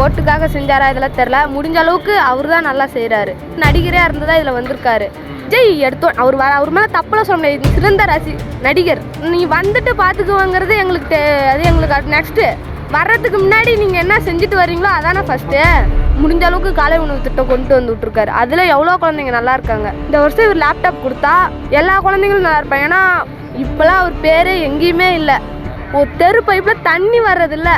ஓட்டுக்காக செஞ்சாரா இதெல்லாம் தெரில. முடிஞ்ச அளவுக்கு அவர் தான் நல்லா செய்கிறாரு. நடிகரே இருந்ததா இதில் வந்திருக்காரு. விஜய் எடுத்தோம் அவர் மேலே தப்பெல்லாம் சொல்ல முடியாது. சிறந்த நடிகர். நீ வந்துட்டு பார்த்துக்குவாங்கிறது எங்களுக்கு அது எங்களுக்கு நெக்ஸ்ட்டு வர்றதுக்கு முன்னாடி நீங்கள் என்ன செஞ்சுட்டு வரீங்களோ அதானே ஃபஸ்ட்டு. முடிஞ்ச அளவுக்கு காலை உணவு திட்டம் கொண்டு வந்து விட்ருக்காரு. அதில் எவ்வளோ குழந்தைங்க நல்லா இருக்காங்க. இந்த வருஷம் இவர் லேப்டாப் கொடுத்தா எல்லா குழந்தைங்களும் நல்லா இருப்பாங்க. ஏன்னா இப்போலாம் அவர் பேர் எங்கேயுமே இல்லை. ஒரு தெரு பைப்பில் தண்ணி வர்றதில்ல.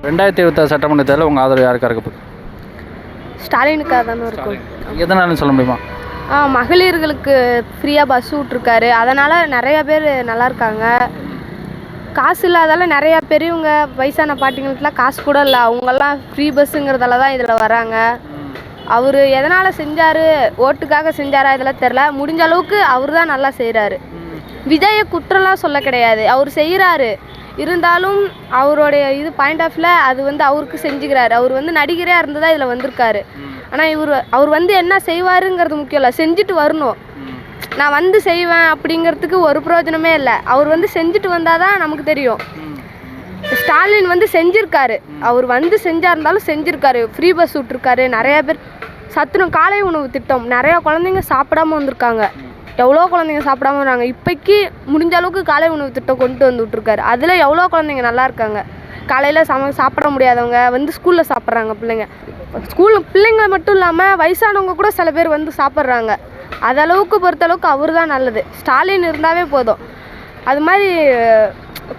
2026 சட்டமன்ற தேர்தலில் உங்கள் ஆதரவு யாருக்காக இருக்க போகுது? ஸ்டாலினுக்காக தானே இருக்கும். எதனாலும் சொல்ல முடியுமா? மகளிர்களுக்கு ஃப்ரீயாக பஸ் விட்ருக்காரு. அதனால் நிறையா பேர் நல்லா இருக்காங்க. காசு இல்லாதால நிறையா பெரியவங்க வயசான பாட்டிங்களுக்குலாம் காசு கூட இல்லை. அவங்கெல்லாம் ஃப்ரீ பஸ்ஸுங்கிறதால தான் இதில் வராங்க. அவர் எதனால் செஞ்சார், ஓட்டுக்காக செஞ்சாரா இதெல்லாம் தெரில. முடிஞ்ச அளவுக்கு அவர் தான் நல்லா செய்கிறாரு. விஜயை குற்றம்லாம் சொல்ல கிடையாது, அவர் செய்கிறாரு. இருந்தாலும் அவருடைய இது பாயிண்ட் ஆஃப்ல அது அவருக்கு செஞ்சுக்கிறாரு. அவர் நடிகரே இருந்ததா இதில் வந்திருக்காரு. ஆனால் அவர் என்ன செய்வாருங்கிறது முக்கியம் இல்லை, செஞ்சுட்டு வரணும். நான் செய்வேன் அப்படிங்கிறதுக்கு ஒரு பிரயோஜனமே இல்லை. அவர் செஞ்சுட்டு வந்தால் தான் நமக்கு தெரியும். ஸ்டாலின் செஞ்சுருக்காரு. அவர் செஞ்சா இருந்தாலும் செஞ்சுருக்காரு. ஃப்ரீ பஸ் விட்ருக்காரு. நிறையா பேர் சத்துணவு காலை உணவு திட்டம் நிறையா குழந்தைங்க சாப்பிடாம வந்திருக்காங்க. எவ்வளோ குழந்தைங்க சாப்பிடாம வராங்க. இப்போக்கி முடிஞ்ச அளவுக்கு காலை உணவு திட்டம் கொண்டு வந்து விட்ருக்காரு. அதில் எவ்வளோ குழந்தைங்க நல்லா இருக்காங்க. காலையில் சாப்பிட முடியாதவங்க ஸ்கூலில் சாப்பிட்றாங்க. பிள்ளைங்க மட்டும் இல்லாமல் வயசானவங்க கூட சில பேர் சாப்பிட்றாங்க. அதளவுக்கு பொறுத்தளவுக்கு அவர் தான் நல்லது. ஸ்டாலின் இருந்தாவே போதும். அது மாதிரி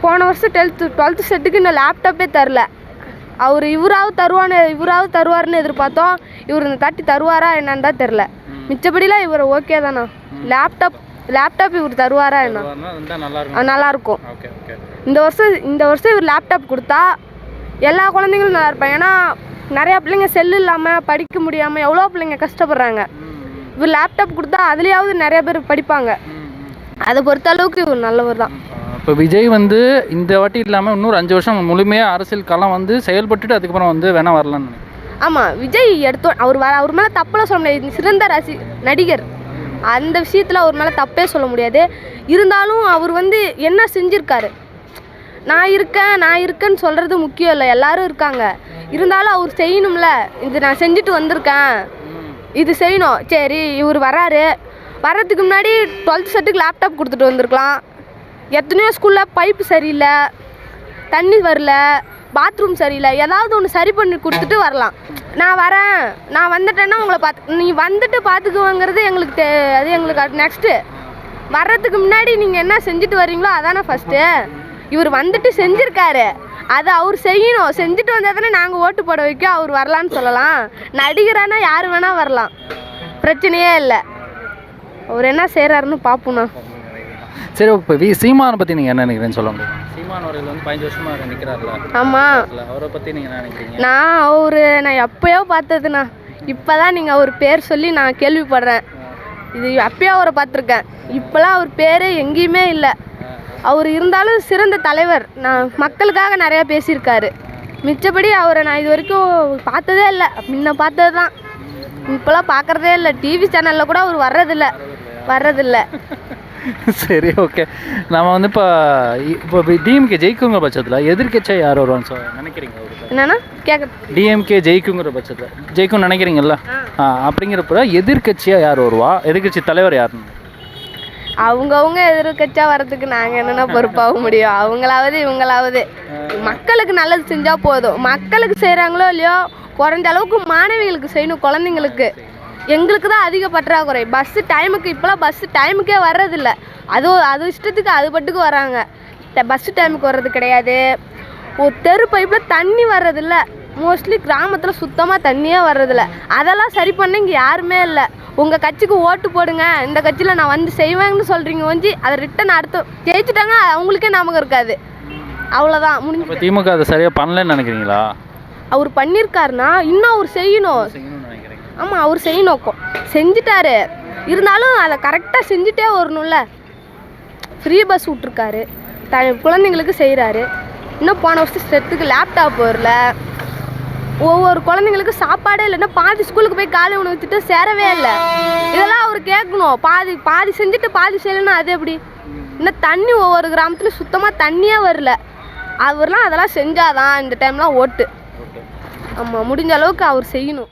போன வருஷம் 12th செட்டுக்கு இன்னும் லேப்டாப்பே தரல. இவராவது தருவார்னு எதிர்பார்த்தோம். இவர் இந்த தட்டி தருவாரா என்னன்னு தான் தெரில. மிச்சப்படிலாம் இவர் ஓகே தானா. லேப்டாப் இவர் தருவாரா என்ன நல்லாயிருக்கும். இந்த வருஷம் இவர் லேப்டாப் கொடுத்தா எல்லா குழந்தைங்களும் நல்லா இருப்பாங்க. ஏன்னா நிறையா பிள்ளைங்க செல்லு இல்லாமல் படிக்க முடியாமல் எவ்வளோ பிள்ளைங்க கஷ்டப்படுறாங்க. இவர் லேப்டாப் கொடுத்தா அதுலேயாவது நிறைய பேர் படிப்பாங்க. அதை பொறுத்த அளவுக்கு இவர் நல்லவர் தான். இப்போ விஜய் இந்த வாட்டி இல்லாமல் இன்னொரு 5 வருஷம் முழுமையாக அரசியல் களம் செயல்பட்டுட்டு அதுக்கப்புறம் வேணா வரலான்னு. ஆமாம், விஜய் எடுத்தோம் அவர் மேலே தப்பெல்லாம் சொல்ல முடியாது. சிறந்த நடிகர். அந்த விஷயத்தில் அவர் மேலே தப்பே சொல்ல முடியாது. இருந்தாலும் அவர் என்ன செஞ்சுருக்காரு. நான் இருக்கேன்னு சொல்கிறது முக்கியம் இல்லை, எல்லோரும் இருக்காங்க. இருந்தாலும் அவர் செய்யணும்ல. இது நான் செஞ்சுட்டு வந்திருக்கேன், இது செய்யணும். சரி, இவர் வர்றதுக்கு முன்னாடி 12th செட்டுக்கு லேப்டாப் கொடுத்துட்டு வந்திருக்கலாம். எத்தனையோ ஸ்கூலில் பைப்பு சரியில்லை, தண்ணி வரல, பாத்ரூம் சரியில்லை, ஏதாவது ஒன்று சரி பண்ணி கொடுத்துட்டு வரலாம். நான் வந்துட்டேன்னா உங்களை நீ வந்துட்டு பார்த்துக்குவாங்கிறது எங்களுக்கு அது எங்களுக்கு நெக்ஸ்ட்டு வர்றதுக்கு முன்னாடி நீங்கள் என்ன செஞ்சுட்டு வரீங்களோ அதானே ஃபஸ்ட்டு. இவர் செஞ்சுருக்காரு. அதை அவர் செய்யணும். செஞ்சுட்டு வந்தால் தானே நாங்கள் ஓட்டு போட வைக்க அவர் வரலான்னு சொல்லலாம். நடிகரானா யார் வேணால் வரலாம், பிரச்சனையே இல்லை. அவர் என்ன செய்கிறாருன்னு பார்ப்போண்ணா. சரி, இப்போ சீமானை பற்றி நீங்கள் என்ன நினைக்கிறேன்னு சொல்ல முடியும்? சீமான் அவர்கள் 15 வருஷமாக நிற்கிறாருல. ஆமாம், அவரை பற்றி நீங்கள் என்ன நினைக்கிறீங்க? நான் எப்போயோ பார்த்ததுண்ணா. இப்போ தான் நீங்கள் அவர் பேர் சொல்லி நான் கேள்விப்படுறேன். இது அப்போயோ அவரை பார்த்துருக்கேன். இப்போலாம் அவர் பேரே எங்கேயுமே இல்லை. அவர் இருந்தாலும் சிறந்த தலைவர். நான் மக்களுக்காக நிறையா பேசியிருக்காரு. மிச்சப்படி அவரை நான் இது வரைக்கும் பார்த்ததே இல்லை. முன்ன பார்த்தது தான், இப்போலாம் பார்க்குறதே இல்லை. டிவி சேனலில் கூட அவர் வர்றதில்லை. சரி, ஓகே. நம்ம இப்போ டிஎம்கே ஜெயிக்குங்கிற பட்சத்தில் எதிர்க்கட்சியாக யார் வருவான்னு நினைக்கிறீங்க? என்னன்னா கேட்க டிஎம்கே ஜெயிக்குங்கிற பட்சத்தில் ஜெயிக்கும்னு நினைக்கிறீங்களா? அப்படிங்கிறப்ப எதிர்க்கட்சியாக யார் வருவா? எதிர்க்கட்சி தலைவர் யாருன்னு? அவங்கவுங்க எதிர்க்கட்சியாக வர்றதுக்கு நாங்கள் என்னென்ன பொறுப்பாக முடியும்? அவங்களாவது இவங்களாவது மக்களுக்கு நல்லது செஞ்சால் போதும். மக்களுக்கு செய்கிறாங்களோ இல்லையோ, குறைஞ்ச அளவுக்கு மாணவிகளுக்கு செய்யணும். குழந்தைங்களுக்கு எங்களுக்கு தான் அதிக பற்றாக்குறை. பஸ்ஸு டைமுக்கு இப்போலாம் டைமுக்கே வர்றதில்ல. அது இஷ்டத்துக்கு அது பட்டுக்கு வராங்க. பஸ்ஸு டைமுக்கு வர்றது கிடையாது. ஒரு தெரு பைப்பில் தண்ணி வர்றதில்ல. மோஸ்ட்லி கிராமத்தில் சுத்தமாக தண்ணியே வர்றதில்ல. அதெல்லாம் சரி பண்ண இங்கே யாருமே இல்லை. உங்கள் கட்சிக்கு ஓட்டு போடுங்க, இந்த கட்சியில் நான் செய்வேன்னு சொல்கிறீங்க அதை ரிட்டன் அடுத்து ஜெயிச்சுட்டாங்க, அவங்களுக்கே ஞாபகம் இருக்காது. அவ்வளோதான், முடிஞ்சு. திமுக அதை சரியாக பண்ணலன்னு நினைக்கிறீங்களா? அவர் பண்ணியிருக்காருன்னா இன்னும் அவர் செய்யணும். ஆமாம், அவர் செய்யணும். செஞ்சுட்டாரு. இருந்தாலும் அதை கரெக்டாக செஞ்சுட்டே வரணும்ல. ஃப்ரீ பஸ் விட்ருக்காரு, குழந்தைங்களுக்கு செய்கிறாரு. இன்னும் போன வருஷம் செட்டுக்கு லேப்டாப் வரல. ஒவ்வொரு குழந்தைங்களுக்கு சாப்பாடே இல்லைன்னா பாதி ஸ்கூலுக்கு போய் காலை உணவு திட்டம் சேரவே இல்லை. இதெல்லாம் அவர் கேட்கணும். பாதி செஞ்சுட்டு பாதி செய்யலைன்னா அது எப்படி? இன்னும் தண்ணி ஒவ்வொரு கிராமத்துலையும் சுத்தமாக தண்ணியே வரல. அவர்லாம் அதெல்லாம் செஞ்சாதான் இந்த டைம்லாம் ஓட்டு. ஓகே. ஆமாம், முடிஞ்ச அளவுக்கு அவர் செய்யணும்.